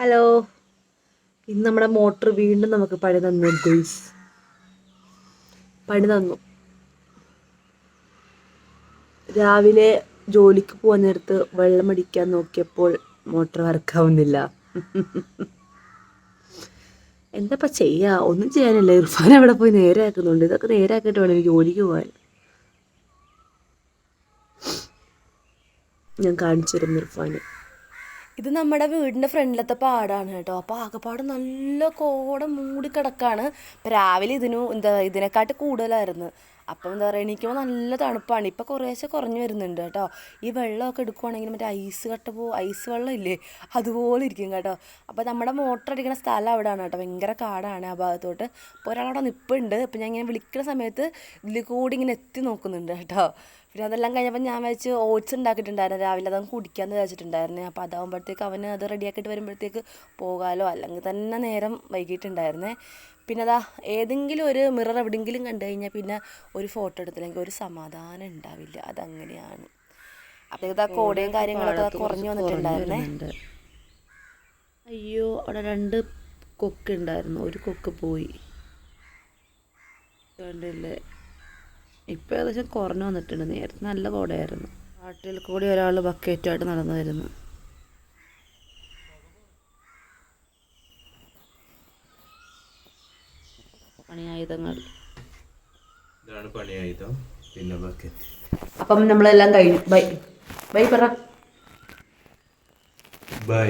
Hello, ഇന്ന് നമ്മുടെ motor വീണ്ടും നമുക്ക് പണി തന്നു ഗുയ്സ്. പണി തന്നു. രാവിലെ ജോലിക്ക് പോകാൻ നേരത്ത് വെള്ളം അടിക്കാൻ നോക്കിയപ്പോൾ മോട്ടർ വർക്കാവുന്നില്ല. എന്താ ചെയ്യാ, ഒന്നും ചെയ്യാനില്ല. ഇർഫാൻ അവിടെ പോയി നേരെയാക്കുന്നുണ്ട്. ഇതൊക്കെ നേരെയാക്കിയിട്ട് വേണം എനിക്ക് ജോലിക്ക് പോകാൻ. ഞാൻ കാണിച്ചു തരും ഇർഫാന്. ഇത് നമ്മുടെ വീടിൻ്റെ ഫ്രണ്ടിലത്തെ പാടാണ് കേട്ടോ. അപ്പോൾ ആകെപ്പാട് നല്ല കോടം മൂടിക്കിടക്കാണ്. ഇപ്പം രാവിലെ ഇതിനെക്കാട്ട് കൂടുതലായിരുന്നു. അപ്പം എന്താ പറയുക, എണീക്കുമ്പോൾ നല്ല തണുപ്പാണ്. ഇപ്പം കുറേശ്ശെ കുറഞ്ഞു വരുന്നുണ്ട് കേട്ടോ. ഈ വെള്ളമൊക്കെ എടുക്കുവാണെങ്കിൽ മറ്റേ ഐസ് വെള്ളം ഇല്ലേ, അതുപോലെ ഇരിക്കും കേട്ടോ. അപ്പോൾ നമ്മുടെ മോട്ടർ അടിക്കുന്ന സ്ഥലം അവിടെയാണ് കേട്ടോ. ഭയങ്കര കാടാണ് ആ ഭാഗത്തോട്ട്. അപ്പോൾ ഒരാളവിടെ നിൽപ്പുണ്ട്. അപ്പോൾ ഞാൻ ഇങ്ങനെ വിളിക്കുന്ന സമയത്ത് ഇതിൽ കൂടി ഇങ്ങനെ എത്തി നോക്കുന്നുണ്ട് കേട്ടോ. പിന്നെ അതെല്ലാം കഴിഞ്ഞപ്പോൾ ഞാൻ വെച്ച് ഓട്സ് ഉണ്ടാക്കിയിട്ടുണ്ടായിരുന്നു രാവിലെ. അതങ്ങ് കുടിക്കാമെന്ന് വിചാരിച്ചിട്ടുണ്ടായിരുന്നു. അപ്പോൾ അതാകുമ്പോഴത്തേക്ക് അവന് അത് റെഡിയാക്കിയിട്ട് വരുമ്പോഴത്തേക്ക് പോകാമല്ലോ, അല്ലെങ്കിൽ തന്നെ നേരം വൈകിട്ടുണ്ടായിരുന്നേ. പിന്നെ ഏതെങ്കിലും ഒരു മിറർ എവിടെയെങ്കിലും കണ്ടു കഴിഞ്ഞാൽ പിന്നെ ഒരു ഫോട്ടോ എടുത്തില്ലെങ്കിൽ ഒരു സമാധാനം ഉണ്ടാവില്ല. അതങ്ങനെയാണ്. അപ്പോഴത്തേക്ക് കോടയും കാര്യങ്ങളൊക്കെ കുറഞ്ഞു വന്നിട്ടുണ്ടായിരുന്നേ. അയ്യോ, അവിടെ 2 കൊക്ക് ഉണ്ടായിരുന്നു. ഒരു കൊക്ക് പോയി കണ്ടില്ലേ. ഇപ്പം ഏകദേശം കുറഞ്ഞു വന്നിട്ടുണ്ട്. നേരത്തെ നല്ല കോടയായിരുന്നു. കാട്ടിൽ കൂടി ഒരാൾ ബക്കറ്റുമായിട്ട് നടന്നു വരുന്നു. പണിയായുധങ്ങൾ. ഇതാണ് പണിയായുധം. പിന്നെ ബക്കറ്റ്. അപ്പം നമ്മളെല്ലാം കഴിഞ്ഞു. ബൈ ബൈ പറ. ബൈ.